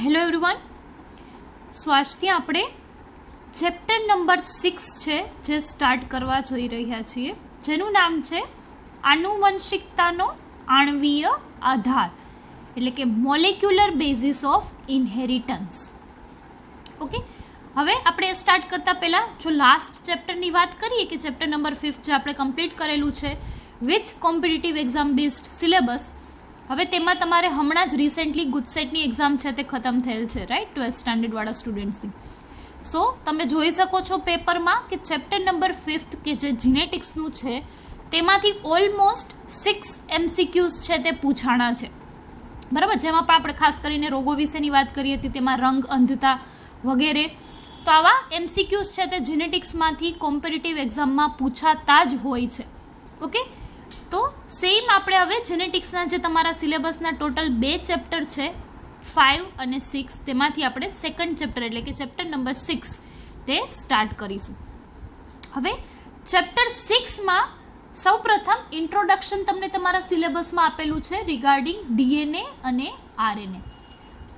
Hello everyone, સ્વાસ્થ્ય આપણે chapter number 6 છે જે સ્ટાર્ટ કરવા જઈ રહ્યા છીએ, જેનું નામ છે આનુવંશિકતાનો આણ્વીય આધાર, એટલે કે molecular basis of inheritance. Okay, હવે આપણે સ્ટાર્ટ કરતા પહેલાં જો લાસ્ટ ચેપ્ટરની વાત કરીએ કે ચેપ્ટર નંબર 5 જે આપણે કમ્પ્લીટ કરેલું છે with competitive exam based syllabus, હવે તેમાં તમારે હમણાં જ રિસેન્ટલી ગુજસેટની એક્ઝામ છે તે ખતમ થયેલ છે, રાઈટ, 12th સ્ટાન્ડર્ડવાળા સ્ટુડન્ટ્સની. સો તમે જોઈ શકો છો પેપરમાં કે ચેપ્ટર નંબર 5 કે જે જીનેટિક્સનું છે તેમાંથી ઓલમોસ્ટ 6 MCQs છે તે પૂછાણા છે, બરાબર, જેમાં પણ આપણે ખાસ કરીને રોગો વિશેની વાત કરી હતી, તેમાં રંગ, અંધતા વગેરે. તો આવા MCQs છે તે જીનેટિક્સમાંથી કોમ્પિટિટિવ એક્ઝામમાં પૂછાતા જ હોય છે. ઓકે, તો સેમ આપણે હવે જેનેટિક્સના જે તમારા સિલેબસના ટોટલ 2 ચેપ્ટર છે 5 અને 6, તેમાંથી આપણે સેકન્ડ ચેપ્ટર એટલે કે ચેપ્ટર નંબર 6 તે સ્ટાર્ટ કરીશું. હવે ચેપ્ટર 6માં સૌપ્રથમ ઇન્ટ્રોડક્શન તમને તમારા સિલેબસમાં આપેલું છે રિગાર્ડિંગ DNA અને RNA.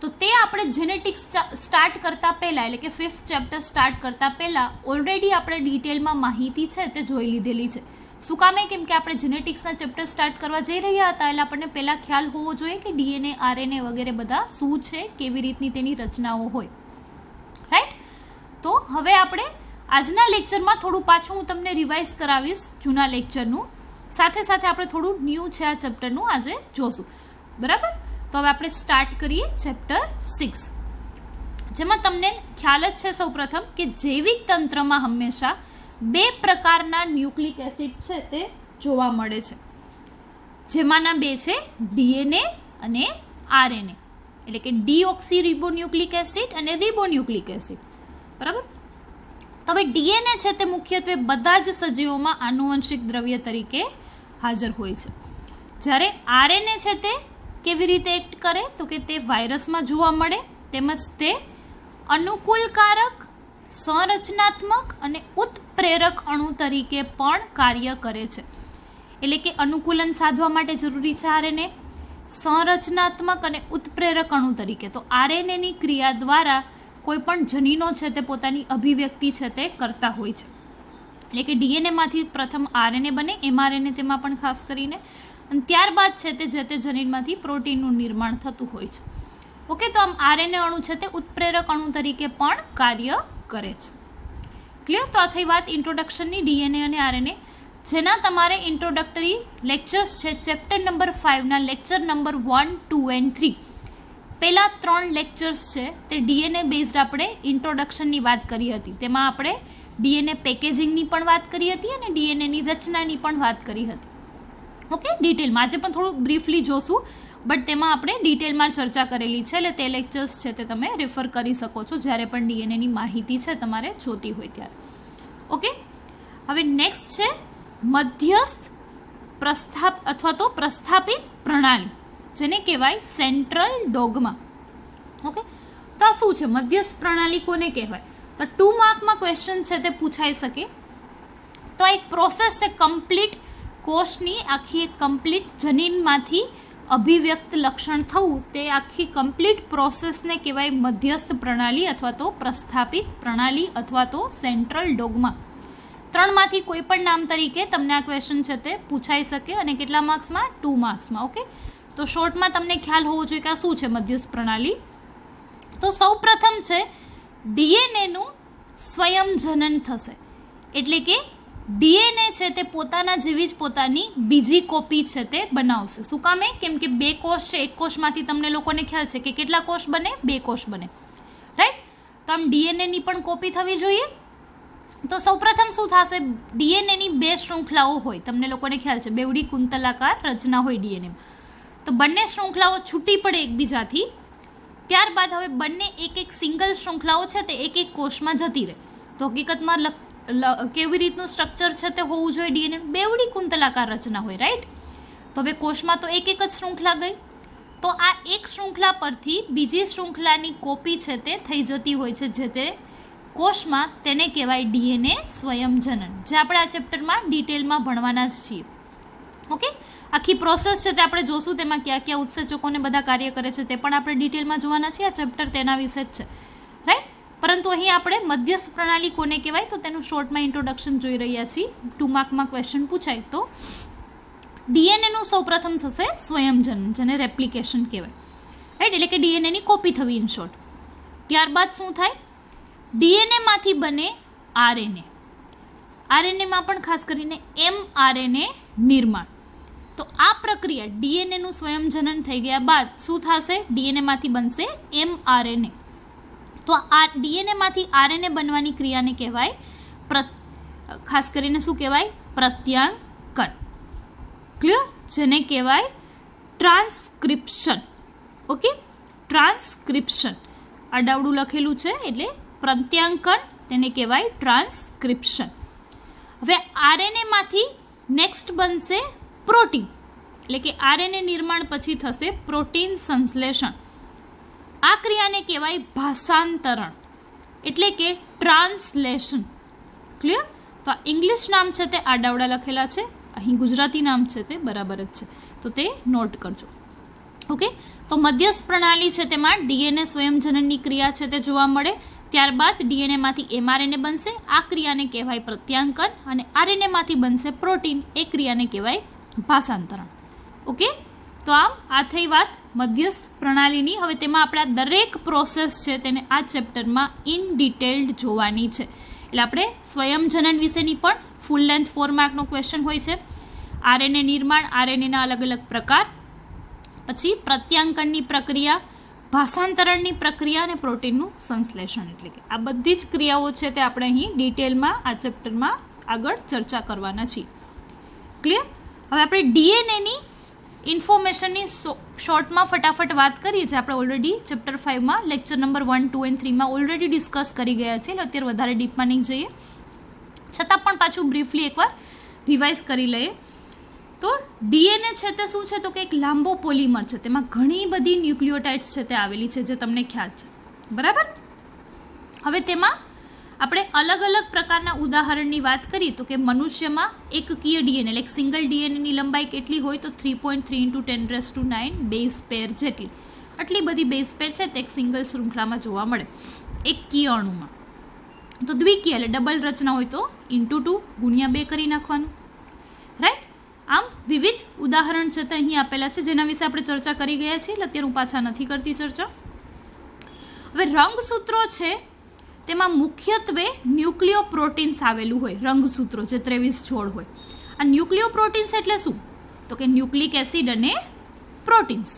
તો તે આપણે જેનેટિક્સ સ્ટાર્ટ કરતા પહેલાં એટલે કે 5th ચેપ્ટર સ્ટાર્ટ કરતા પહેલાં ઓલરેડી આપણે ડિટેલમાં માહિતી છે તે જોઈ લીધેલી છે. શું કામે? કેમ કે આપણે જેનેટિક્સના ચેપ્ટર સ્ટાર્ટ કરવા જઈ રહ્યા હતા એટલે આપણને પહેલાં ખ્યાલ હોવો જોઈએ કે DNA, RNA વગેરે બધા શું છે, કેવી રીતની તેની રચનાઓ હોય, રાઈટ. તો હવે આપણે આજના લેક્ચરમાં થોડું પાછું હું તમને રિવાઇઝ કરાવીશ જૂના લેક્ચરનું, સાથે સાથે આપણે થોડું ન્યૂ છે આ ચેપ્ટરનું આજે જોશું, બરાબર. તો હવે આપણે સ્ટાર્ટ કરીએ ચેપ્ટર 6, જેમાં તમને ખ્યાલ જ છે સૌપ્રથમ કે જૈવિક તંત્રમાં હંમેશા 2 પ્રકારના ન્યુક્લિક એસિડ છે તે જોવા મળે છે, જેમાંના 2 છે DNA અને RNA, એટલે કે ડીઓક્સીરિબોન્યુક્લિક એસિડ અને રિબોન્યુક્લિક એસિડ, બરાબર. તો હવે DNA છે તે મુખ્યત્વે બધા જ સજીવોમાં આનુવંશિક દ્રવ્ય તરીકે હાજર હોય છે, જ્યારે RNA છે તે કેવી રીતે એક્ટ કરે તો કે તે વાયરસમાં જોવા મળે, તેમજ તે અનુકૂલકારક, સંરચનાત્મક અને ઉત્પ્રેરક અણુ તરીકે પણ કાર્ય કરે છે. એટલે કે અનુકૂલન સાધવા માટે જરૂરી છે RNA, સંરચનાત્મક અને ઉત્પ્રેરક અણુ તરીકે. તો RNA ની ક્રિયા દ્વારા કોઈ પણ જનીનો છે તે પોતાની અભિવ્યક્તિ છે તે કરતા હોય છે. એટલે કે DNA માંથી પ્રથમ RNA બને, mRNA તેમાં પણ ખાસ કરીને, અને ત્યારબાદ છે તે જે તે જનીનમાંથી પ્રોટીનનું નિર્માણ થતું હોય છે. ઓકે, તો આમ RNA અણુ છે તે ઉત્પ્રેરક અણુ તરીકે પણ કાર્ય કરે છે. ક્લિયર? તો આ થઈ વાત ઇન્ટ્રોડક્શનની DNA અને RNA, જેના તમારે ઇન્ટ્રોડક્ટરી લેક્ચર્સ છે ચેપ્ટર નંબર 5ના લેક્ચર નંબર 1, 2 and 3. પહેલા 3 લેક્ચર્સ છે તે DNA બેઝડ આપણે ઇન્ટ્રોડક્શનની વાત કરી હતી, તેમાં આપણે DNA પેકેજિંગની પણ વાત કરી હતી અને DNAની રચનાની પણ વાત કરી હતી. ઓકે, ડિટેલમાં આજે પણ થોડું બ્રીફલી જોશું, બટ તેમાં આપણે ડિટેલમાં ચર્ચા કરેલી છે, એટલે તે લેક્ચર્સ છે તે તમે રેફર કરી શકો છો જ્યારે પણ DNAની માહિતી છે તમારે જોતી હોય ત્યારે. ઓકે, હવે નેક્સ્ટ છે મધ્યસ્થ પ્રસ્થાપિત પ્રણાલી, જેને કહેવાય સેન્ટ્રલ ડોગમા. ઓકે, તો આ શું છે મધ્યસ્થ પ્રણાલી, કોને કહેવાય? તો 2 માર્કમાં ક્વેશ્ચન છે તે પૂછાઈ શકે. તો આ એક પ્રોસેસ છે, કમ્પ્લીટ કોષની આખી એક કમ્પ્લીટ જનીનમાંથી અભિવ્યક્ત લક્ષણ થવું, તે આખી કમ્પ્લીટ પ્રોસેસને કહેવાય મધ્યસ્થ પ્રણાલી અથવા તો પ્રસ્થાપિત પ્રણાલી અથવા તો સેન્ટ્રલ ડોગમા. 3માંથી કોઈ પણ નામ તરીકે તમને આ ક્વેશ્ચન છે તે પૂછાઈ શકે, અને કેટલા માર્ક્સમાં? 2 માર્ક્સમાં. ઓકે, તો શોર્ટમાં તમને ખ્યાલ હોવો જોઈએ કે આ શું છે મધ્યસ્થ પ્રણાલી. તો સૌ પ્રથમ છે DNAનું સ્વયંજનન થશે, એટલે કે DNA છે તે પોતાના જેવી જ પોતાની બીજી કોપી છે તે બનાવશે. શું કામે? કેમ કે 2 કોષ છે, એક કોષમાંથી તમને લોકોને ખ્યાલ છે કે કેટલા કોષ બને? 2 કોષ બને, રાઈટ. તો આમ DNA ની પણ કોપી થવી જોઈએ. તો સૌપ્રથમ શું થશે? DNA ની 2 શૃંખલાઓ હોય, તમને લોકોને ખ્યાલ છે બેવડી કુંતલાકાર રચના હોય DNA. તો બંને શૃંખલાઓ છૂટી પડે એકબીજાથી, ત્યારબાદ હવે બંને એક સિંગલ શૃંખલાઓ છે તે એક કોષમાં જતી રહે. તો હકીકતમાં કેવી રીતનું સ્ટ્રક્ચર છે તે હોવું જોઈએ DNA? બેવડી કુંતલાકાર રચના હોય, રાઈટ. તો હવે કોષમાં તો એક જ શૃંખલા ગઈ, તો આ એક શૃંખલા પરથી બીજી શૃંખલાની કોપી છે તે થઈ જતી હોય છે જે તે કોષમાં, તેને કહેવાય DNA સ્વયંજનન, જે આપણે આ ચેપ્ટરમાં ડિટેલમાં ભણવાના જ છીએ. ઓકે, આખી પ્રોસેસ છે તે આપણે જોશું, તેમાં કયા કયા ઉત્સેચકોને બધા કાર્ય કરે છે તે પણ આપણે ડિટેલમાં જોવાના છીએ. આ ચેપ્ટર તેના વિશે જ છે, રાઈટ. પરંતુ અહીં આપણે મધ્યસ્થ પ્રણાલી કોને કહેવાય તો તેનું શોર્ટમાં ઇન્ટ્રોડક્શન જોઈ રહ્યા છીએ. 2 માર્કમાં ક્વેશ્ચન પૂછાય તો ડીએનએનું સૌપ્રથમ થશે સ્વયંજનન, જેને રેપ્લિકેશન કહેવાય, રાઈટ. એટલે કે ડીએનએની કોપી થવી ઇન શોર્ટ. ત્યારબાદ શું થાય? ડીએનએમાંથી બને આરએનએ. આરએનએમાં પણ ખાસ કરીને એમઆરએનએ નિર્માણ. તો આ પ્રક્રિયા ડીએનએનું સ્વયંજનન થઈ ગયા બાદ શું થશે? ડીએનએમાંથી બનશે એમઆરએનએ. તો આ ડીએનએમાંથી આરએનએ બનવાની ક્રિયાને કહેવાય ખાસ કરીને શું કહેવાય? પ્રત્યાંકન. ક્લિયર? જેને કહેવાય ટ્રાન્સક્રિપ્શન. ઓકે, ટ્રાન્સક્રિપ્શન આડાવડું લખેલું છે એટલે પ્રત્યાંકન, તેને કહેવાય ટ્રાન્સક્રિપ્શન. હવે આરએનએમાંથી નેક્સ્ટ બનશે પ્રોટીન, એટલે કે આરએનએ નિર્માણ પછી થશે પ્રોટીન સંશ્લેષણ. આ ક્રિયાને કહેવાય ભાષાંતરણ, એટલે કે ટ્રાન્સલેશન. ક્લિયર? તો આ ઇંગ્લિશ નામ છે તે આડાવડા લખેલા છે, અહીં ગુજરાતી નામ છે તે બરાબર જ છે, તો તે નોટ કરજો. ઓકે, તો મધ્યસ્થ પ્રણાલી છે તેમાં ડીએનએ સ્વયંજનનની ક્રિયા છે તે જોવા મળે. ત્યારબાદ ડીએનએમાંથી એમઆરએનએ બનશે, આ ક્રિયાને કહેવાય પ્રત્યાંકન. અને આરએનએમાંથી બનશે પ્રોટીન, એ ક્રિયાને કહેવાય ભાષાંતરણ. ઓકે, તો આમ આ થઈ વાત મધ્યસ્થ પ્રણાલીની. હવે તેમાં આપણે દરેક પ્રોસેસ છે તેને આ ચેપ્ટરમાં ઇન ડિટેલ્ડ જોવાની છે. એટલે આપણે સ્વયંજનન વિશેની પણ ફૂલ લેન્થ 4 માર્કનો ક્વેશ્ચન હોય છે. આરએનએ નિર્માણ, આરએનએના અલગ અલગ પ્રકાર, પછી પ્રત્યાંકનની પ્રક્રિયા, ભાષાંતરણની પ્રક્રિયા અને પ્રોટીનનું સંશ્લેષણ. એટલે કે આ બધી જ ક્રિયાઓ છે તે આપણે અહીં ડિટેલમાં આ ચેપ્ટરમાં આગળ ચર્ચા કરવાના છીએ. ક્લિયર? હવે આપણે ડીએનએની ઇન્ફોર્મેશનની શોર્ટમાં ફટાફટ વાત કરીએ છીએ. આપણે ઓલરેડી ચેપ્ટર 5માં લેક્ચર નંબર 1, 2 અને 3માં ઓલરેડી ડિસ્કસ કરી ગયા છીએ, એટલે અત્યારે વધારે ડીપમાં નહીં જઈએ, છતાં પણ પાછું બ્રીફલી એકવાર રિવાઇઝ કરી લઈએ. તો ડીએનએ છે તે શું છે તો કે એક લાંબો પોલિમર છે, તેમાં ઘણી બધી ન્યુક્લિયોટાઇડ્સ છે તે આવેલી છે, જે તમને ખ્યાલ છે, બરાબર. હવે તેમાં આપણે અલગ અલગ પ્રકારના ઉદાહરણની વાત કરીએ તો કે મનુષ્યમાં એકકીય ડીએનએ એટલે સિંગલ ડીએનએની લંબાઈ કેટલી હોય તો 3.3 × 10⁹ બેઝ પેર જેટલી. આટલી બધી બેઝ પેર છે તે એક સિંગલ શૃંખલામાં જોવા મળે એકકીય અણુમાં. તો દ્વિકીય એટલે ડબલ રચના હોય તો × 2 × 2 કરી નાખવાનું, રાઈટ. આમ વિવિધ ઉદાહરણ છે તે અહીં આપેલા છે, જેના વિશે આપણે ચર્ચા કરી ગયા છીએ, એટલે અત્યારે હું પાછા નથી કરતી ચર્ચા. હવે રંગસૂત્રો છે તેમાં મુખ્યત્વે ન્યુક્લિયો પ્રોટીન્સ આવેલું હોય. રંગસૂત્રો જે 23 જોડ હોય. આ ન્યુક્લિયો પ્રોટીન્સ એટલે શું તો કે ન્યુક્લિક એસિડ અને પ્રોટીન્સ.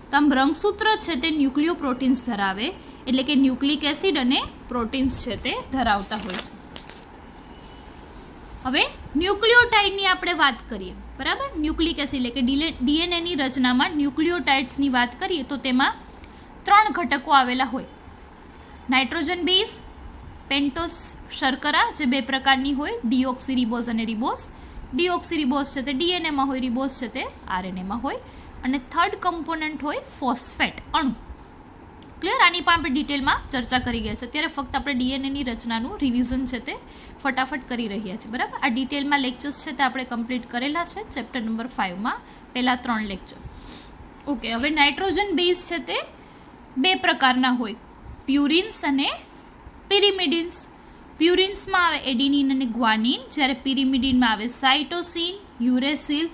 તો આમ રંગસૂત્ર છે તે ન્યુક્લિયો પ્રોટીન્સ ધરાવે, એટલે કે ન્યુક્લિક એસિડ અને પ્રોટીન્સ છે તે ધરાવતા હોય છે. હવે ન્યુક્લિયોટાઇડની આપણે વાત કરીએ, બરાબર. ન્યુક્લિક એસિડ એટલે કે ડીએનએની રચનામાં ન્યુક્લિયોટાઇડ્સની વાત કરીએ તો તેમાં 3 ઘટકો આવેલા હોય. નાઇટ્રોજન બેઝ, પેન્ટોસ શર્કરા જે 2 પ્રકારની હોય, ડીઓક્સીરીબોઝ અને રિબોઝ. ડીઓક્સીરીબોઝ છે તે ડીએનએમાં હોય, રિબોઝ છે તે આરએનએમાં હોય. અને થર્ડ કમ્પોનન્ટ હોય ફોસ્ફેટ અણુ. ક્લિયર? આની પણ આપણે ડિટેલમાં ચર્ચા કરી ગયા છે. અત્યારે ફક્ત આપણે ડીએનએની રચનાનું રિવિઝન છે તે ફટાફટ કરી રહ્યા છીએ, બરાબર. આ ડિટેલમાં લેક્ચર્સ છે તે આપણે કમ્પ્લીટ કરેલા છે ચેપ્ટર નંબર 5માં, પહેલા 3 લેક્ચર. ઓકે, હવે નાઇટ્રોજન બેઝ છે તે 2 પ્રકારના હોય, પ્યુરિન્સ અને પિરિમિડિન્સ. પ્યુરિન્સમાં આવે એડિનિન અને ગ્વાનિન, જ્યારે પિરિમિડિનમાં આવે સાઇટોસિન, યુરેસિલ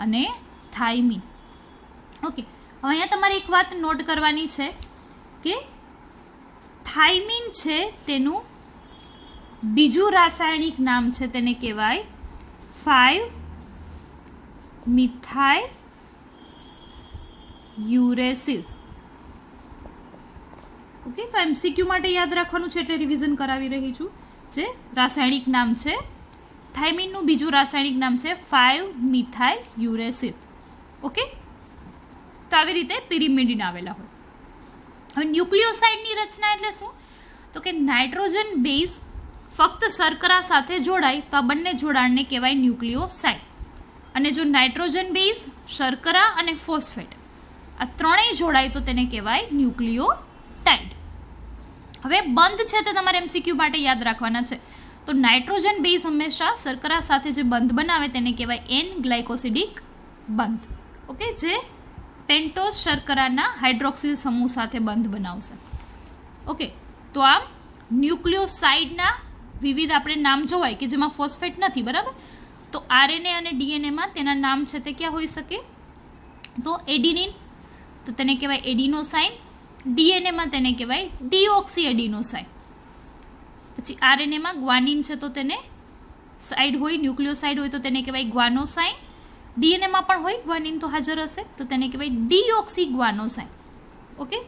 અને થાઇમિન. ઓકે, હવે અહીંયા તમારે એક વાત નોટ કરવાની છે કે થાઇમિન છે તેનું બીજું રાસાયણિક નામ છે તેને કહેવાય 5-મિથાઇલ યુરેસિલ. ઓકે, તો MCQ માટે યાદ રાખવાનું છે એટલે રિવિઝન કરાવી રહી છું. જે રાસાયણિક નામ છે થાઇમિનનું બીજું રાસાયણિક નામ છે 5-મિથાઇલ યુરેસિલ. ઓકે, તો આવી રીતે પિરિમિડિન આવેલા હોય. હવે ન્યુક્લિયોસાઇડની રચના એટલે શું તો કે નાઇટ્રોજન બેઝ ફક્ત શર્કરા સાથે જોડાય તો આ બંને જોડાણને કહેવાય ન્યુક્લિયોસાઇડ. અને જો નાઇટ્રોજન બેઝ, શર્કરા અને ફોસ્ફેટ આ ત્રણેય જોડાય તો તેને કહેવાય ન્યુક્લિયોટાઇડ. હવે બંધ છે તે તમારે MCQ માટે યાદ રાખવાના છે. તો નાઇટ્રોજન બેઝ હંમેશા શર્કરા સાથે જે બંધ બનાવે તેને કહેવાય N ગ્લાયકોસિડિક બંધ. ઓકે, જે પેન્ટોઝ શર્કરાના હાઇડ્રોક્સિલ સમૂહ સાથે બંધ બનાવશે. ઓકે, તો આમ ન્યુક્લિયોસાઇડના વિવિધ આપણે નામ જોવાય કે જેમાં ફોસ્ફેટ નથી, બરાબર. તો આરએનએ અને ડીએનએમાં તેના નામ છે તે ક્યાં હોઈ શકે? તો એડિનિન, તો તેને કહેવાય એડિનોસાઇન. ડીએનએમાં તેને કહેવાય ડીઓક્સી એડિનોસાઇન. પછી આરએનએમાં ગ્વાનિન છે તો તેને સાઇડ હોય, ન્યુક્લિયોસાઇડ હોય તો તેને કહેવાય ગ્વાનોસાઇન. ડીએનએમાં પણ હોય ગ્વાનિન તો હાજર હશે તો તેને કહેવાય ડીઓક્સી ગ્વાનોસાઇન. ઓકે,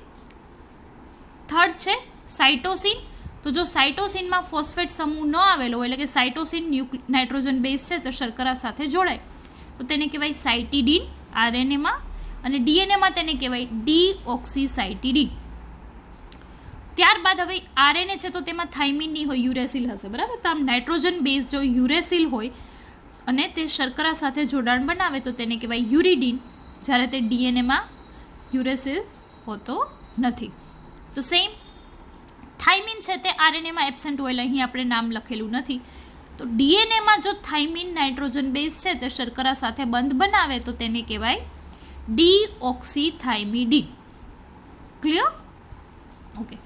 થર્ડ છે સાઇટોસિન. તો જો સાઇટોસિનમાં ફોસ્ફેટ સમૂહ ન આવેલો હોય, એટલે કે સાઇટોસિન નાઇટ્રોજન બેઝ છે તો શર્કરા સાથે જોડાય તો તેને કહેવાય સાઇટિડીન આરએનએમાં, અને ડીએનએમાં તેને કહેવાય ડીઓક્સીસાઇટિડીન. ત્યારબાદ હવે આરએનએ છે તો તેમાં થાઇમિન નહીં હોય, યુરેસિલ હશે, બરાબર. તો આમ નાઇટ્રોજન બેઝ જો યુરેસિલ હોય અને તે શર્કરા સાથે જોડાણ બનાવે તો તેને કહેવાય યુરિડીન, જ્યારે તે ડીએનએમાં યુરેસિલ હોતો નથી. તો સેમ થાઇમિન છે તે આરએનએમાં એબસેન્ટ હોય, અહીં આપણે નામ લખેલું નથી. તો ડીએનએમાં જો થાઇમિન નાઇટ્રોજન બેઝ છે તે શર્કરા સાથે બંધ બનાવે તો તેને કહેવાય ડીઓક્સીથાઇમિડીન. ક્લિયર? ઓકે,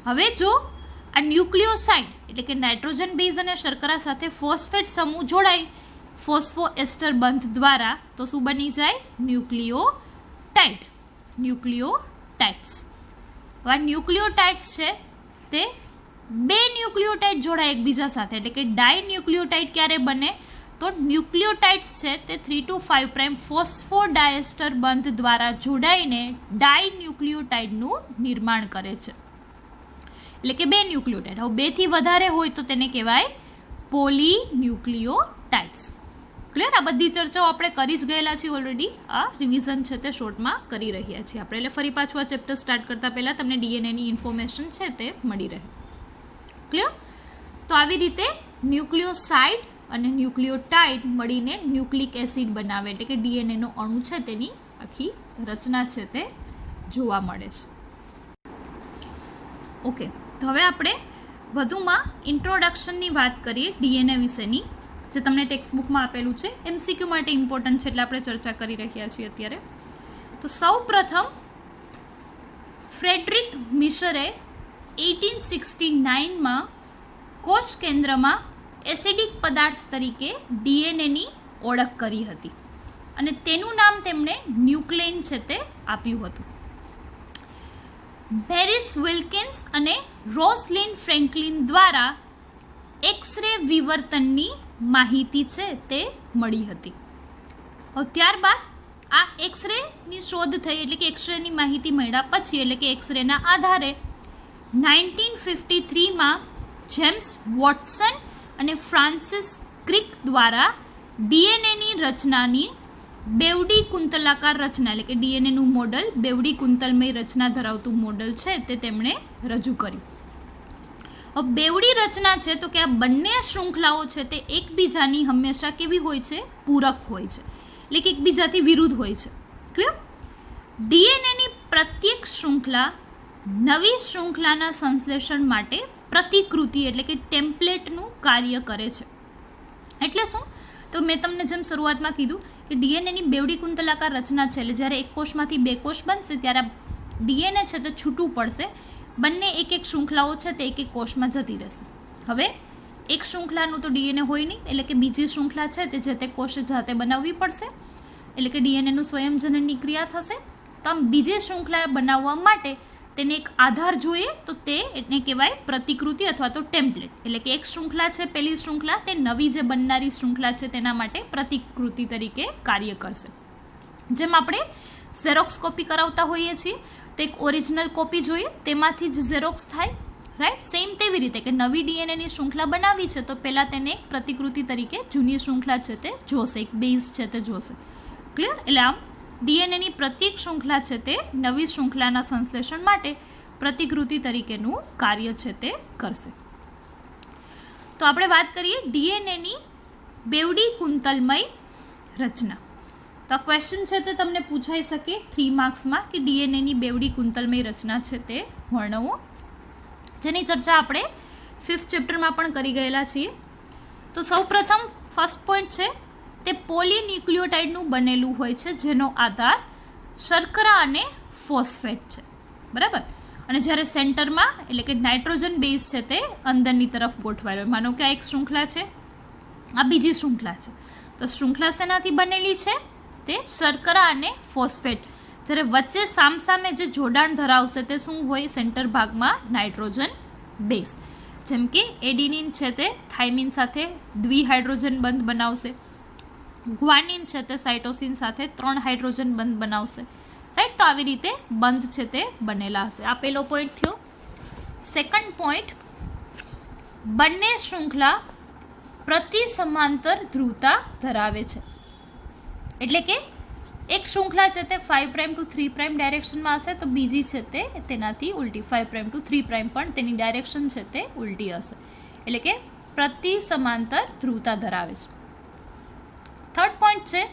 હવે જો આ ન્યુક્લિયોસાઇડ એટલે કે નાઇટ્રોજન બેઝ અને શર્કરા સાથે ફોસ્ફેટ સમૂહ જોડાય ફોસ્ફોએસ્ટર બંધ દ્વારા તો શું બની જાય? ન્યુક્લિયોટાઇડ. ન્યુક્લિયોટાઇડ્સ. હવે આ ન્યુક્લિયોટાઇડ્સ છે તે બે ન્યુક્લિયોટાઇડ જોડાય એકબીજા સાથે, એટલે કે ડાયન્યુક્લિયોટાઇડ ક્યારે બને? તો ન્યુક્લિયોટાઇડ્સ છે તે 3 to 5 પ્રાઇમ ફોસ્ફોડાયસ્ટર બંધ દ્વારા જોડાઈને ડાયન્યુક્લિયોટાઇડનું નિર્માણ કરે છે, એટલે કે બે ન્યુક્લિયોટાઇડ. હવે 2 થી વધારે હોય તો તેને કહેવાય પોલીન્યુક્લિયોટાઇડ્સ. ક્લિયર? આ બધી ચર્ચાઓ આપણે કરી જ ગયેલા છીએ ઓલરેડી. આ રિવિઝન છે તે શોર્ટમાં કરી રહ્યા છીએ આપણે, એટલે ફરી પાછું આ ચેપ્ટર સ્ટાર્ટ કરતાં પહેલાં તમને ડીએનએની ઇન્ફોર્મેશન છે તે મળી રહે. ક્લિયર? તો આવી રીતે ન્યુક્લિયોસાઇડ અને ન્યુક્લિયોટાઇડ મળીને ન્યુક્લિક એસિડ બનાવે, એટલે કે ડીએનએનો અણુ છે તેની આખી રચના છે તે જોવા મળે છે. ઓકે, તો હવે આપણે વધુમાં ઇન્ટ્રોડક્શનની વાત કરીએ ડીએનએ વિશેની, જે તમને ટેક્સ્ટ બુકમાં આપેલું છે. એમસીક્યુ માટે ઇમ્પોર્ટન્ટ છે એટલે આપણે ચર્ચા કરી રહ્યા છીએ અત્યારે. તો સૌ પ્રથમ ફ્રેડરિક મિશરે 1869માં કોષ કેન્દ્રમાં એસિડિક પદાર્થ તરીકે ડીએનએની ઓળખ કરી હતી અને તેનું નામ તેમણે ન્યુક્લેન છે તે આપ્યું હતું. બેરિસ વિલ્કિન્સ અને રોસલિન ફ્રેન્કલિન દ્વારા એક્સ-રે વિવર્તનની માહિતી છે તે મળી હતી. ત્યારબાદ આ એક્સ-રેની શોધ થઈ, એટલે કે એક્સ-રેની માહિતી મળ્યા પછી, એટલે કે એક્સ-રેના આધારે 1953માં જેમ્સ વોટસન અને ફ્રાન્સિસ ક્રિક દ્વારા ડીએનએની રચનાની બેવડી કુંતલાકાર રચના, એટલે કે ડીએનએનું મોડલ બેવડી કુંતલમય રચના ધરાવતું મોડલ છે તે તેમણે રજૂ કર્યું. હવે બેવડી રચના છે તો કે આ બંને શૃંખલાઓ છે તે એકબીજાની હંમેશા કેવી હોય છે? પૂરક હોય છે, એટલે કે એકબીજાથી વિરુદ્ધ હોય છે. ક્લિયર? ડીએનએની પ્રત્યેક શૃંખલા નવી શૃંખલાના સંશ્લેષણ માટે પ્રતિકૃતિ એટલે કે ટેમ્પલેટનું કાર્ય કરે છે. એટલે શું? તો મેં તમને જેમ શરૂઆતમાં કીધું કે ડીએનએની બેવડી કુંતલાકાર રચના છે, એટલે જ્યારે એક કોષમાંથી બે કોષ બનશે ત્યારે ડીએનએ છે તે છૂટું પડશે, બંને એક એક શૃંખલાઓ છે તે એક એક કોષમાં જતી રહેશે. હવે એક શૃંખલાનું તો ડીએનએ હોય નહીં, એટલે કે બીજી શૃંખલા છે તે જે તે કોષે જાતે બનાવવી પડશે, એટલે કે ડીએનએનું સ્વયંજનનની ક્રિયા થશે. તો આમ બીજી શૃંખલા બનાવવા માટે તેને એક આધાર જોઈએ, તો તે એને કહેવાય પ્રતિકૃતિ અથવા તો ટેમ્પલેટ. એટલે કે એક શૃંખલા છે, પહેલી શૃંખલા તે નવી જે બનનારી શૃંખલા છે તેના માટે પ્રતિકૃતિ તરીકે કાર્ય કરશે. જેમ આપણે ઝેરોક્સ કોપી કરાવતા હોઈએ છીએ તો એક ઓરિજિનલ કોપી જોઈએ, તેમાંથી જ ઝેરોક્સ થાય, રાઈટ? સેમ તેવી રીતે કે નવી ડીએનએની શૃંખલા બનાવી છે તો પહેલાં તેને એક પ્રતિકૃતિ તરીકે જૂની શૃંખલા છે તે જોશે, એક બેઝ છે તે જોશે. ક્લિયર? એટલે આમ ડીએનએની પ્રત્યેક શૃંખલા છે તે નવી શૃંખલાના સંશ્લેષણ માટે પ્રતિકૃતિ તરીકેનું કાર્ય છે તે કરશે. તો આપણે વાત કરીએ ડીએનએની બેવડી કુંતલમય રચના. તો આ ક્વેશ્ચન છે તે તમને પૂછાઈ શકે 3 માર્ક્સમાં કે ડીએનએની બેવડી કુંતલમય રચના છે તે વર્ણવો, જેની ચર્ચા આપણે 5th ચેપ્ટરમાં પણ કરી ગયેલા છીએ. તો સૌ પ્રથમ ફર્સ્ટ પોઈન્ટ છે તે પોલીન્યુક્લિયોટાઇડનું બનેલું હોય છે, જેનો આધાર શર્કરા અને ફોસ્ફેટ છે, બરાબર. અને જ્યારે સેન્ટરમાં એટલે કે નાઇટ્રોજન બેઝ છે તે અંદરની તરફ ગોઠવાયેલો હોય. માનો કે આ એક શૃંખલા છે, આ બીજી શૃંખલા છે, તો શૃંખલા શેનાથી બનેલી છે? તે શર્કરા અને ફોસ્ફેટ. જ્યારે વચ્ચે સામસામે જે જોડાણ ધરાવશે તે શું હોય? સેન્ટર ભાગમાં નાઇટ્રોજન બેઝ. જેમ કે એડિનિન છે તે થાઇમિન સાથે દ્વિહાઇડ્રોજન બંધ બનાવશે, ગ્વાનિન છે તે સાઇટોસિન સાથે 3 હાઇડ્રોજન બંધ બનાવશે, રાઈટ. તો આવી રીતે બંધ છે તે બનેલા હશે. આ પહેલો પોઈન્ટ થયો. સેકન્ડ પોઈન્ટ, બંને શૃંખલા પ્રતિ સમાંતર ધ્રુવતા ધરાવે છે. એટલે કે એક શૃંખલા છે તે 5' to 3' ડાયરેક્શનમાં હશે, તો બીજી છે તે તેનાથી ઉલટી 5' to 3' પણ તેની ડાયરેક્શન છે તે ઉલટી હશે. એટલે કે પ્રતિ સમાંતર ધ્રુવતા ધરાવે છે. થર્ડ પોઈન્ટ છે,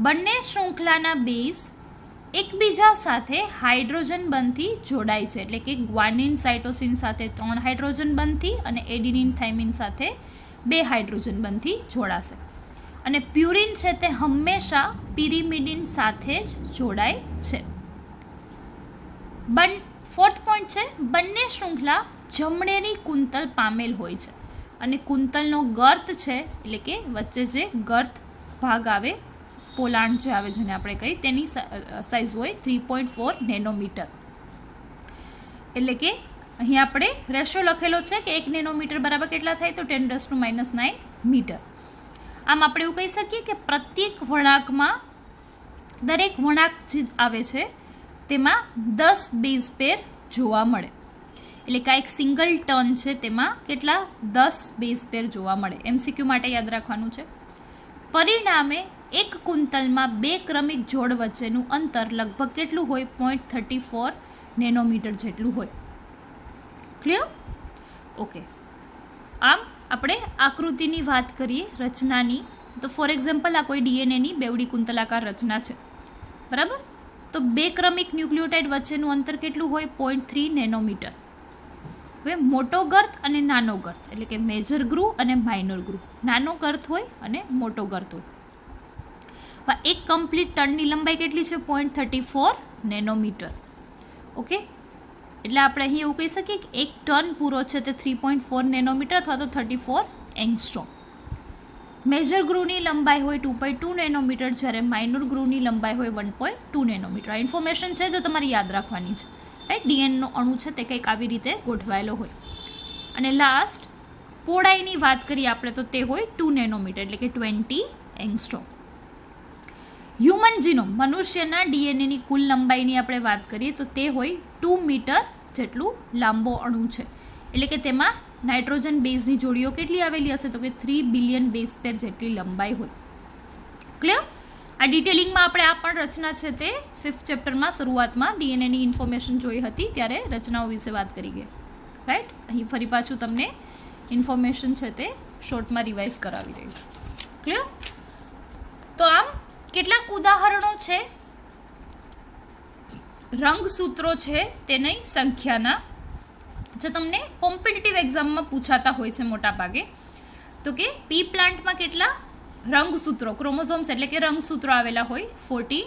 બંને શૃંખલાના બેઝ એકબીજા સાથે હાઇડ્રોજન બંધથી જોડાય છે. એટલે કે ગ્વાનિન સાઇટોસિન સાથે 3 હાઇડ્રોજન બંધથી અને એડિનિન થાઇમિન સાથે 2 હાઇડ્રોજન બંધથી જોડાશે. અને પ્યુરિન છે તે હંમેશા પિરિમિડિન સાથે જ જોડાય છે. ફોર્થ પોઈન્ટ છે, બંને શૃંખલા જમણેની કુંતલ પામેલ હોય છે. અને કુંતલનો ગર્ત છે એટલે કે વચ્ચે જે ગર્ત ભાગ આવે, પોલાણ જે આવે જેને આપણે કહીએ, તેની સાઇઝ હોય 3.4 નેનોમીટર. એટલે કે અહીં આપણે રેશિયો લખેલો છે કે 1 નેનોમીટર બરાબર કેટલા થાય? તો 10⁻⁹ મીટર. આમ આપણે એવું કહી શકીએ કે પ્રત્યેક વળાંકમાં દરેક વળાંક જે આવે છે તેમાં 10 બેઝ પેર જોવા મળે. એટલે કે આ એક સિંગલ ટર્ન છે, તેમાં કેટલા? 10 બેઝ પેર જોવા મળે. MCQ માટે યાદ રાખવાનું છે. પરિણામે એક કુંતલમાં 2 ક્રમિક જોડ વચ્ચેનું અંતર લગભગ કેટલું હોય? 0.34 નેનોમીટર જેટલું હોય. ક્લિયર? ઓકે. આમ આપણે આકૃતિની વાત કરીએ રચનાની, તો ફોર એક્ઝામ્પલ આ કોઈ ડીએનએની બેવડી કુંતલાકાર રચના છે, બરાબર. તો 2 ક્રમિક ન્યુક્લિયોટાઇડ વચ્ચેનું અંતર કેટલું હોય? 0.3 નેનોમીટર. હવે મોટો ગર્ત અને નાનો ગર્ત એટલે કે મેજર ગ્રુવ અને માઇનર ગ્રુવ. નાનો ગર્ત હોય અને મોટો ગર્ત હોય. એક કમ્પ્લીટ ટર્નની લંબાઈ કેટલી છે? 0.34 નેનોમીટર. ઓકે. એટલે આપણે અહીં એવું કહી શકીએ કે એક ટર્ન પૂરો છે તે 3.4 નેનોમીટર અથવા તો 34 એંગસ્ટ્રોમ. મેજર ગ્રુવની લંબાઈ હોય 2.2 નેનોમીટર, જ્યારે માઇનર ગ્રુવની લંબાઈ હોય 1.2 નેનોમીટર. આ ઇન્ફોર્મેશન છે જે તમારે યાદ રાખવાની છે, રાઈટ. ડીએનએનો અણુ છે તે કંઈક આવી રીતે ગોઠવાયેલો હોય. અને લાસ્ટ પહોળાઈની વાત કરીએ આપણે તો તે હોય 2 નેનોમીટર એટલે કે 20 એંગસ્ટ્રોમ. હ્યુમન જીનોમ, મનુષ્યના ડીએનએની કુલ લંબાઈની આપણે વાત કરીએ તો તે હોય 2 મીટર જેટલું લાંબો અણુ છે. એટલે કે તેમાં નાઇટ્રોજન બેઝની જોડીઓ કેટલી આવેલી હશે? તો કે 3 બિલિયન બેઝ પેર જેટલી લંબાઈ હોય. ક્લિયર? આ ડિટેલિંગમાં આપણે આ પણ રચના છે તે 5th ચેપ્ટરમાં શરૂઆતમાં ડીએનએની ઇન્ફોર્મેશન જોઈ હતી ત્યારે રચનાઓ વિશે વાત કરી ગયા, રાઈટ. અહીં ફરી પાછું તમને ઇન્ફોર્મેશન છે તે શોર્ટમાં રિવાઇઝ કરાવી રહી છું. ક્લિયર? તો આમ કેટલાક ઉદાહરણો છે રંગસૂત્રો છે તેની સંખ્યાના, જે તમને કોમ્પિટિટિવ એક્ઝામમાં પૂછાતા હોય છે મોટા ભાગે. તો કે પી પ્લાન્ટમાં કેટલા રંગસૂત્રો, ક્રોમોઝોમ્સ એટલે કે રંગસૂત્રો આવેલા હોય? 14.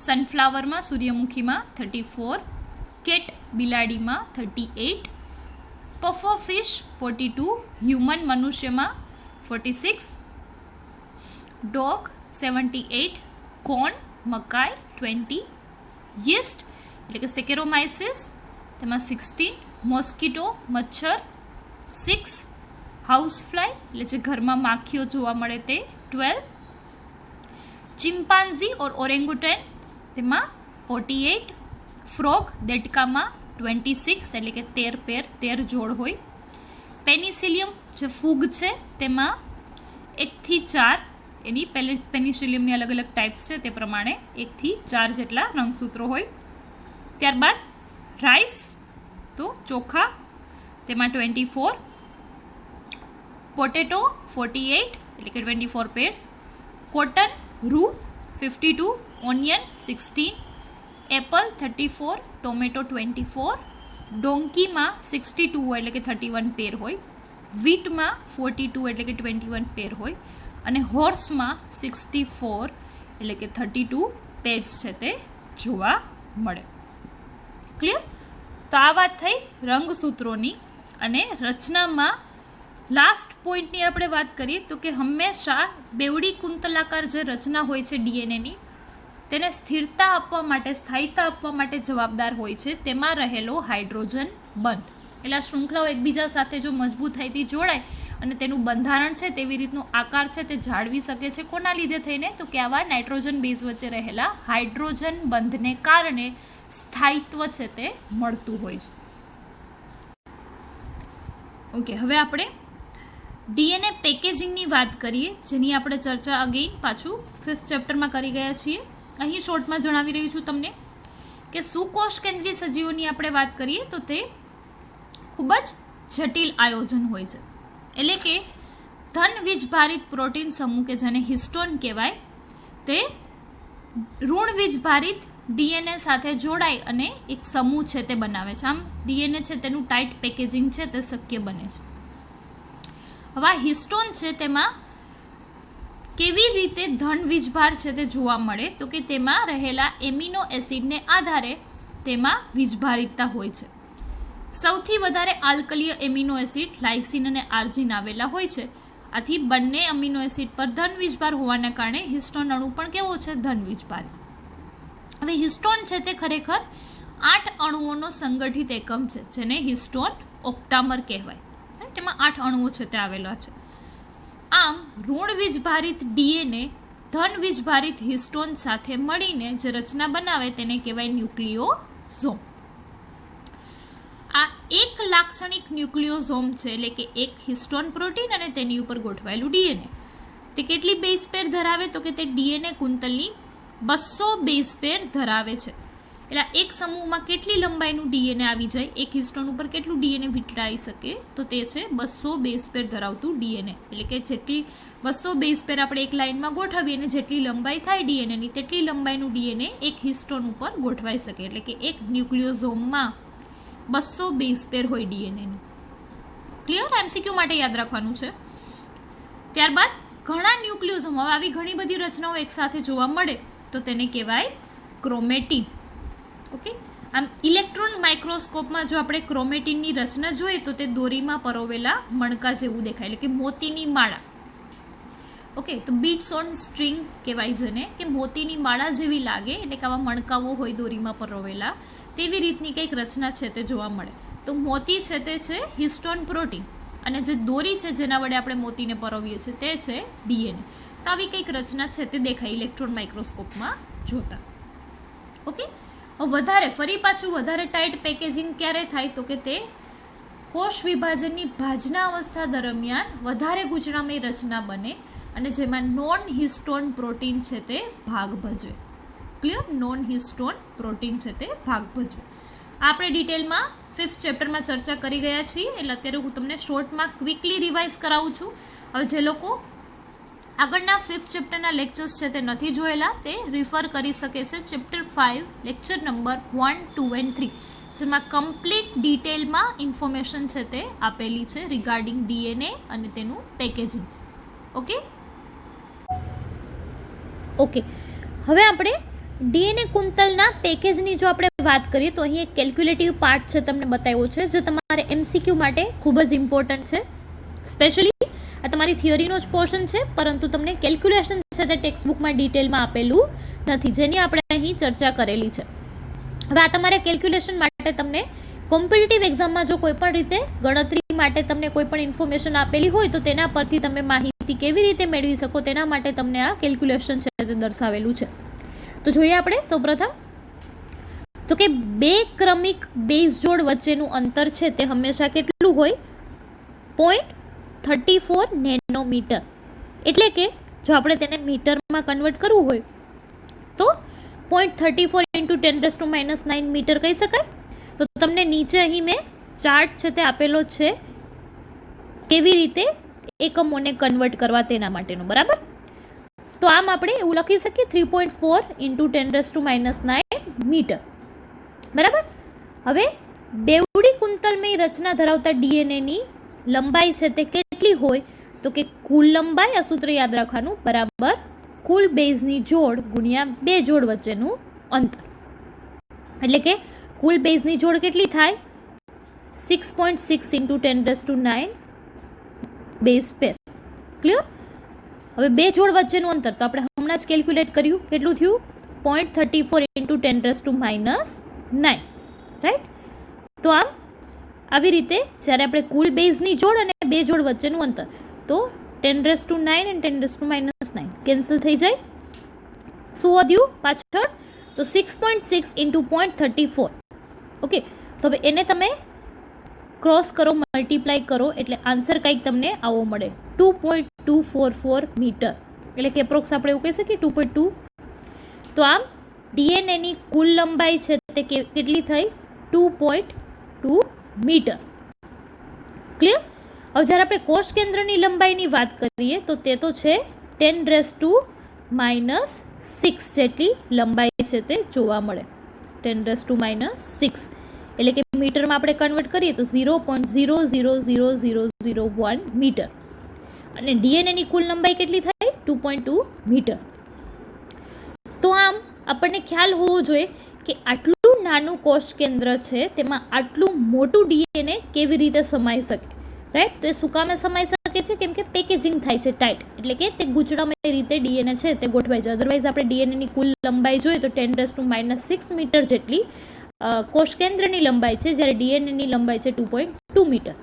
સનફ્લાવરમાં, સૂર્યમુખીમાં 34. કેટ બિલાડીમાં 38. પફર ફિશ 42. હ્યુમન મનુષ્યમાં 46. ડોગ 78. કોર્ન મકાઈ 20. યીસ્ટ એટલે કે સેકેરોમાઇસિસ તેમાં 16. મોસ્કીટો મચ્છર 6. હાઉસ ફ્લાય એટલે જે ઘરમાં માખીઓ જોવા મળે તે 12. ચિમ્પાન્ઝી ઓર ઓરેંગુટેન તેમાં 48. ફ્રોગ દેડકામાં 26 એટલે કે 13 પેર 13 જોડ હોય. પેનિસિલિયમ જે ફૂગ છે તેમાં 1 થી 4, એની પેનિસિલિયમની અલગ અલગ ટાઈપ્સ છે તે પ્રમાણે 1 થી 4 જેટલા રંગસૂત્રો હોય. ત્યારબાદ રાઈસ તો ચોખા તેમાં 24. પોટેટો 48 એટલે કે 24 પેર્સ. કોટન રૂ 52. ઓનિયન 16. એપલ 34. ટોમેટો 24. ડોંકીમાં 62 એટલે કે 31 પેર હોય. વીટમાં 42 એટલે કે 21 પેર હોય. અને હોર્સમાં 64 એટલે કે 32 પેર્સ છે તે જોવા મળે. ક્લિયર? તો આ વાત થઈ રંગસૂત્રોની. અને રચનામાં લાસ્ટ પોઈન્ટની આપણે વાત કરીએ તો કે હંમેશા બેવડી કુંતલાકાર જે રચના હોય છે ડીએનએની તેને સ્થિરતા આપવા માટે, સ્થાયીતા આપવા માટે જવાબદાર હોય છે તેમાં રહેલો હાઇડ્રોજન બંધ. એટલે આ શૃંખલાઓ એકબીજા સાથે જો મજબૂતાઈથી જોડાય અને તેનું બંધારણ છે તેવી રીતનો આકાર છે તે જાળવી શકે છે. કોના લીધે થઈને? તો કે આવા નાઇટ્રોજન બેઝ વચ્ચે રહેલા હાઇડ્રોજન બંધને કારણે સ્થાયિત્વ છે તે મળતું હોય છે. ઓકે, હવે આપણે ડીએનએ પેકેજિંગની વાત કરીએ, જેની આપણે ચર્ચા અગેઇન પાછું 5th ચેપ્ટરમાં કરી ગયા છીએ. અહીં શોર્ટમાં જણાવી રહી છું તમને કે સુકોષ કેન્દ્રીય સજીવોની આપણે વાત કરીએ તો તે ખૂબ જ જટિલ આયોજન હોય છે. એટલે કે ધન વીજભારિત પ્રોટીન સમૂહ કે જેને હિસ્ટોન કહેવાય તે ઋણ વીજભારિત ડીએનએ સાથે જોડાય અને એક સમૂહ છે તે બનાવે છે. આમ ડીએનએ છે તેનું ટાઈટ પેકેજિંગ છે તે શક્ય બને છે. હવે આ હિસ્ટોન છે તેમાં કેવી રીતે ધન વીજભાર છે તે જોવા મળે? તો કે તેમાં રહેલા એમિનો એસિડને આધારે તેમાં વીજભારિતતા હોય છે. સૌથી વધારે આલ્કલીય એમિનો એસિડ લાઇસિન અને આર્જિન આવેલા હોય છે. આથી બંને અમીનો એસિડ પર ધન વીજભાર હોવાના કારણે હિસ્ટોન અણુ પણ કેવો છે? ધન વીજભાર. હવે હિસ્ટોન છે તે ખરેખર 8 અણુઓનો સંગઠિત એકમ છે જેને હિસ્ટોન ઓક્ટામર કહેવાય. તેમાં 8 અણુઓ છે તે આવેલા છે. આમ ઋણ વીજભારિત ડીએનએ ધન વીજભારિત હિસ્ટોન સાથે મળીને જે રચના બનાવે તેને કહેવાય ન્યુક્લિયોઝોમ. આ એક લાક્ષણિક ન્યુક્લિયોઝોમ છે, એટલે કે એક હિસ્ટોન પ્રોટીન અને તેની ઉપર ગોઠવાયેલું ડીએનએ. તે કેટલી બેઝ પેર ધરાવે? તો કે તે ડીએનએ કુંતલની 200 બેઝ પેર ધરાવે છે. એટલે એક સમૂહમાં કેટલી લંબાઈનું ડીએનએ આવી જાય? એક હિસ્ટોન ઉપર કેટલું ડીએનએ વીંટળાઈ શકે? તો તે છે 200 બેઝ પેર ધરાવતું ડીએનએ. એટલે કે જેટલી 200 બેઝ પેર આપણે એક લાઇનમાં ગોઠવીએ અને જેટલી લંબાઈ થાય ડીએનએની તેટલી લંબાઈનું ડીએનએ એક હિસ્ટોન ઉપર ગોઠવાઈ શકે. એટલે કે એક ન્યુક્લિયોઝોમમાં 200 બેઝ પેર હોય ડીએનએની. ક્લિયર? એમસીક્યુ માટે યાદ રાખવાનું છે. ત્યારબાદ ઘણા ન્યુક્લિયોઝોમ, હવે આવી ઘણી બધી રચનાઓ એકસાથે જોવા મળે તો તેને કહેવાય ક્રોમેટીન. ઓકે, આમ ઇલેક્ટ્રોન માઇક્રોસ્કોપમાં જો આપણે ક્રોમેટીનની રચના જોઈએ તો તે દોરીમાં પરોવેલા મણકા જેવું દેખાય, એટલે કે મોતીની માળા. ઓકે, તો બીટ્સ ઓન સ્ટ્રિંગ કહેવાય જેને, કે મોતીની માળા જેવી લાગે, એટલે કે આવા મણકાઓ હોય દોરીમાં પરોવેલા તેવી રીતની કંઈક રચના છે તે જોવા મળે. તો મોતી છે તે છે હિસ્ટોન પ્રોટીન અને જે દોરી છે જેના વડે આપણે મોતીને પરોવીએ છીએ તે છે ડીએનએ. તો આવી કંઈક રચના છે તે દેખાય ઇલેક્ટ્રોન માઇક્રોસ્કોપમાં જોતા. ઓકે, વધારે ફરી પાછું વધારે ટાઈટ પેકેજિંગ ક્યારે થાય? તો કે તે કોષ વિભાજનની ભાજના અવસ્થા દરમિયાન વધારે ગૂંચળામય રચના બને અને જેમાં નોન હિસ્ટોન પ્રોટીન છે તે ભાગ ભજવે. ક્લિયર? નોન હિસ્ટોન પ્રોટીન છે તે ભાગ ભજવે. આપણે ડિટેલમાં 5th ચેપ્ટરમાં ચર્ચા કરી ગયા છીએ, એટલે અત્યારે હું તમને શોર્ટમાં ક્વિકલી રિવાઇઝ કરાવું છું. હવે જે લોકો આગળના 5th ચેપ્ટરના લેક્ચર્સ છે તે નથી જોયેલા તે રિફર કરી શકે છે ચેપ્ટર 5 લેક્ચર નંબર 1, 2 and 3, જેમાં કમ્પ્લીટ ડિટેલમાં ઇન્ફોર્મેશન છે તે આપેલી છે રિગાર્ડિંગ ડીએનએ અને તેનું પેકેજિંગ. ઓકે, હવે આપણે ડીએનએ કુંતલના પેકેજની જો આપણે વાત કરીએ તો અહીં એક કેલ્ક્યુલેટિવ પાર્ટ છે તમને બતાવ્યો છે જે તમારે એમસીક્યુ માટે ખૂબ જ ઇમ્પોર્ટન્ટ છે. સ્પેશિયલી આ તમારી થિયરીનો જ પોર્શન છે, પરંતુ તમને કેલ્ક્યુલેશન છે તે ટેક્સ્ટબુકમાં ડિટેલમાં આપેલું નથી, જેની આપણે અહીં ચર્ચા કરેલી છે. હવે આ તમારે કેલ્ક્યુલેશન માટે તમને કોમ્પિટિટિવ એક્ઝામમાં જો કોઈ પણ રીતે ગણતરી માટે તમને કોઈ પણ ઇન્ફોર્મેશન આપેલી હોય તો તેના પરથી તમે માહિતી કેવી રીતે મેળવી શકો તેના માટે તમને આ કેલ્ક્યુલેશન છે તે દર્શાવેલું છે. તો જોઈએ આપણે સૌપ્રથમ તો કે બે ક્રમિક બેઝ જોડ વચ્ચેનું અંતર છે તે હંમેશા કેટલું હોય? 0.34 નેનોમીટર. એટલે કે જો આપણે તેને મીટરમાં કન્વર્ટ કરવું હોય તો 0.34 × 10⁻⁹ મીટર કહી શકાય. તો તમને નીચે અહીં મેં ચાર્ટ છે તે આપેલો છે કેવી રીતે એકમોને કન્વર્ટ કરવા તેના માટેનો, બરાબર? તો આમ આપણે એવું લખી શકીએ 3.4 × 10⁻⁹ મીટર, બરાબર? હવે બેવડી કુંતલમય રચના ધરાવતા ડીએનએની લંબાઈ છે તે કેટલી હોય? તો કે કુલ લંબાઈ, આ સૂત્ર યાદ રાખવાનું, બરાબર કુલ બેઝની જોડ ગુણ્યા બે જોડ વચ્ચેનું અંતર. એટલે કે કુલ બેઝની જોડ કેટલી થાય? 6.6 ઇન્ટુ 10⁹ બેઝ પેર. ક્લિયર? હવે બે જોડ વચ્ચેનું અંતર તો આપણે હમણાં જ કેલ્ક્યુલેટ કર્યું, કેટલું થયું? 0.34 ઇન્ટુ 10⁻9. રાઈટ? તો આમ આવી રીતે જ્યારે આપણે કુલ બેઝની જોડ અને બે જોડ વચ્ચેનું અંતર, તો 10⁹ અને 10⁻9 કેન્સલ થઈ જાય. શું વધ્યું પાછળ? તો 6.6 ઇન્ટુ 0.34. ઓકે, તો હવે એને તમે ક્રોસ કરો, મલ્ટીપ્લાય કરો, એટલે આન્સર કંઈક તમને આવો મળે, 2.244 મીટર. એટલે કે એપ્રોક્સ આપણે એવું કહી શકીએ 2.2. તો આમ ડીએનએની કુલ લંબાઈ છે તે કેટલી થઈ? 2.2 મીટર. ક્લિયર? હવે જ્યારે આપણે કોષ કેન્દ્રની લંબાઈની વાત કરીએ તો તે તો છે 10⁻6 જેટલી લંબાઈ છે તે જોવા મળે. 10⁻6 એટલે કે મીટરમાં આપણે કન્વર્ટ કરીએ તો 0.000001 મીટર. અને ડીએનએની કુલ લંબાઈ કેટલી થાય? 2.2 મીટર. તો આમ આપણને ખ્યાલ હોવો જોઈએ કે આટલું નાનું કોષ કેન્દ્ર છે તેમાં આટલું મોટું ડીએનએ કેવી રીતે સમાઈ શકે. રાઈટ? તો એ શું કામે સમાઈ શકે છે? કેમ કે પેકેજિંગ થાય છે ટાઈટ, એટલે કે તે ગૂંચળામય રીતે ડીએનએ છે તે ગોઠવાય છે. અધરવાઇઝ આપણે ડીએનએની કુલ લંબાઈ જોઈએ તો 10⁻6 મીટર જેટલી કોષ કેન્દ્રની લંબાઈ છે, જ્યારે ડીએનએની લંબાઈ છે 2.2 મીટર.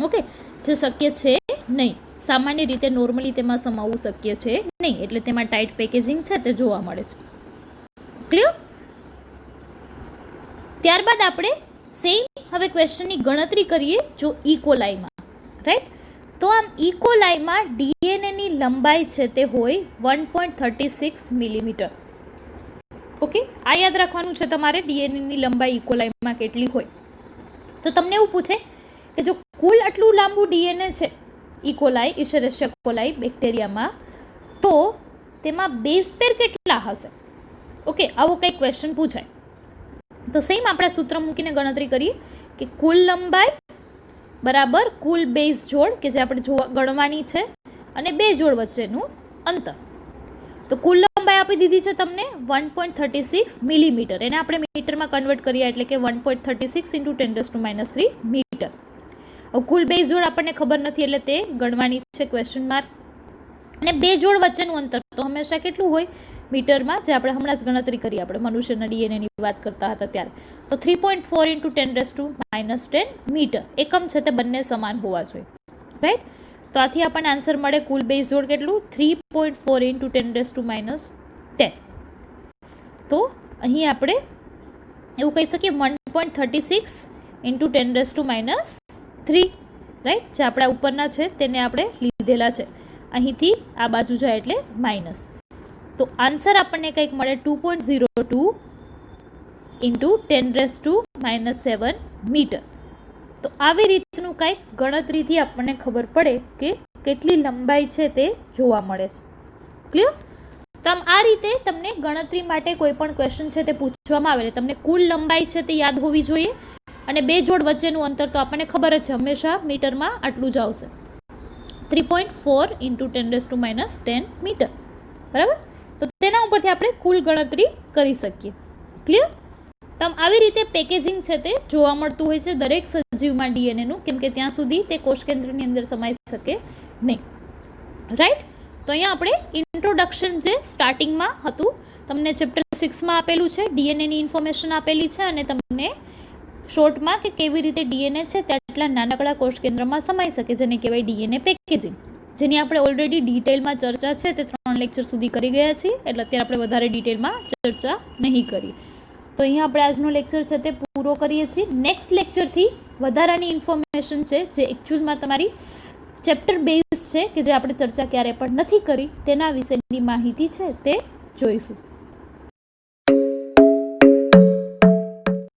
ઓકે, જે શક્ય છે નહીં. સામાન્ય રીતે નોર્મલી તેમાં સમાવવું શક્ય છે નહીં, એટલે તેમાં ટાઈટ પેકેજિંગ છે તે જોવા મળે છે. ક્લિયર? ત્યારબાદ આપણે સેમ હવે ક્વેશ્ચનની ગણતરી કરીએ જો ઇકોલાઈમાં. રાઈટ? તો આમ ઇકોલાઈમાં ડીએનએની લંબાઈ છે તે હોય 1.36 મિલીમીટર. ઓકે, આ યાદ રાખવાનું છે તમારે, ડીએનએની લંબાઈ ઇકોલાઈમાં કેટલી હોય. તો તમને એવું પૂછે કે જો કુલ આટલું લાંબુ ડીએનએ છે ઇકોલાઈ, ઇશેરેશિયા કોલાઈ બેક્ટેરિયામાં, તો તેમાં બેઝ પેર કેટલા હશે? ઓકે, આવો કંઈક ક્વેશ્ચન પૂછાય તો સેમ આપણે સૂત્ર મૂકીને ગણતરી કરીએ કે કુલ લંબાઈ બરાબર કુલ બેઝ જોડ કે જે આપણે ગણવાની છે અને બે જોડ વચ્ચેનું અંતર. તો કુલ લંબાઈ આપી દીધી છે તમને 1.36 મિલીમીટર. એને આપણે મીટરમાં કન્વર્ટ કરીએ એટલે કે 1.36 ઇન્ટુ 10⁻³ મીટર. હવે કુલ બેઝ જોડ આપણને ખબર નથી એટલે તે ગણવાની છે ક્વેશ્ચન માર્ક. અને બે જોડ વચ્ચેનું અંતર તો હંમેશા કેટલું હોય મીટરમાં, જે આપણે હમણાં જ ગણતરી કરી, આપણે મનુષ્યના ડીએનએની વાત કરતા હતા ત્યારે. તો 3.4 ઇન્ટુ 10⁻10 મીટર. એકમ છે તે બંને સમાન હોવા જોઈએ. રાઈટ? તો આથી આપણને આન્સર મળે કુલ બેઝ જોડ કેટલું? 3.4 ઇન્ટુ 10⁻10. તો અહીં આપણે એવું કહી શકીએ 1.36 ઇન્ટુ 10⁻3. રાઈટ? જે આપણા ઉપરના છે તેને આપણે લીધેલા છે, અહીંથી આ બાજુ જાય એટલે માઇનસ. તો આન્સર આપણને કંઈક મળે 2.02 ઇન્ટુ 10⁻7 મીટર. તો આવી રીતનું કંઈક ગણતરીથી આપણને ખબર પડે કે કેટલી લંબાઈ છે તે જોવા મળે છે. ક્લિયર? તો આમ આ રીતે તમને ગણતરી માટે કોઈ પણ ક્વેશ્ચન છે તે પૂછવામાં આવે, તમને કુલ લંબાઈ છે તે યાદ હોવી જોઈએ અને બે જોડ વચ્ચેનું અંતર તો આપણને ખબર જ છે હંમેશા મીટરમાં આટલું જ આવશે, 3.4 ઇન્ટુ 10⁻10 મીટર. બરાબર? તો તેના ઉપરથી આપણે કુલ ગણતરી કરી શકીએ. ક્લિયર? તો આમ આવી રીતે પેકેજિંગ છે તે જોવા મળતું હોય છે દરેક સજીવમાં ડીએનએનું, કેમ કે ત્યાં સુધી તે કોષ કેન્દ્રની અંદર સમાઈ શકે નહીં. રાઈટ? તો અહીંયા આપણે ઇન્ટ્રોડક્શન જે સ્ટાર્ટિંગમાં હતું તમને ચેપ્ટર 6માં આપેલું છે, ડીએનએની ઇન્ફોર્મેશન આપેલી છે અને તમને શોર્ટમાં કે કેવી રીતે ડીએનએ છે તે આટલા નાનકડા કોષ કેન્દ્રમાં સમાઈ શકે, જેને કહેવાય ડીએનએ પેકેજિંગ, જેની આપણે ઓલરેડી ડિટેલમાં ચર્ચા છે તે 3 લેક્ચર સુધી કરી ગયા છીએ, એટલે અત્યારે આપણે વધારે ડિટેલમાં ચર્ચા નહીં કરીએ. તો અહીંયા આપણે આજનો લેક્ચર છે તે પૂરો કરીએ છીએ. નેક્સ્ટ લેક્ચરથી વધારાની ઇન્ફોર્મેશન છે જે એકચ્યુઅલમાં તમારી ચેપ્ટર બેઝ છે કે જે આપણે ચર્ચા ક્યારે પણ નથી કરી તેના વિશેની માહિતી છે તે જોઈશું.